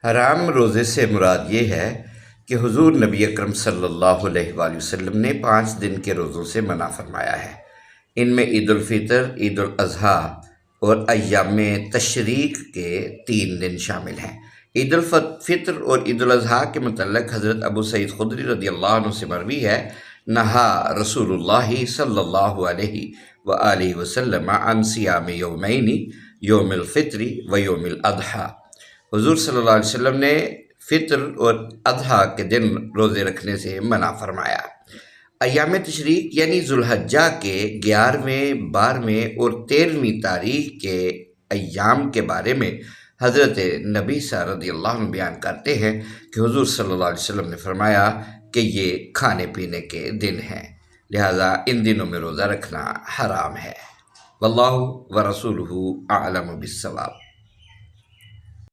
हराम रोज़े से मुराद ये है कि हुज़ूर नबी अकरम सल्लल्लाहु अलैहि वसल्लम ने 5 दिन के रोज़ों से मना फरमाया है। इनमें ईद उल फ़ितर, ईद उल अज़हा और अय्याम तशरीक़ के 3 दिन शामिल हैं। ईद उल फ़ितर और ईद उल अज़हा के मुतल्लिक़ हज़रत अबू सईद खुदरी रज़ियल्लाहु अन्हु से मरवी है, नहा रसूलुल्लाह सल्लल्लाहु अलैहि व आलिहि वसल्लम अन सियाम यौमैनि यौमिल फ़ित्री व यौमिल अज़हा। हुज़ूर सल्लल्लाहु अलैहि वसल्लम ने फ़ितर और अज़हा के दिन रोज़े रखने से मना फरमाया। अय्याम तशरीक़ यानी ज़ुल्हज्जा के 11वें, 12वें और 13वीं तारीख़ के अय्याम के बारे में हज़रत नबी रज़ियल्लाहु अन्हु बयान करते हैं कि हुज़ूर सल्लल्लाहु अलैहि वसल्लम ने फरमाया कि ये खाने पीने के दिन हैं, लिहाजा इन दिनों में रोज़ा रखना हराम है। वल्लाहु व रसूलुहु अअलम बिस्सवाब।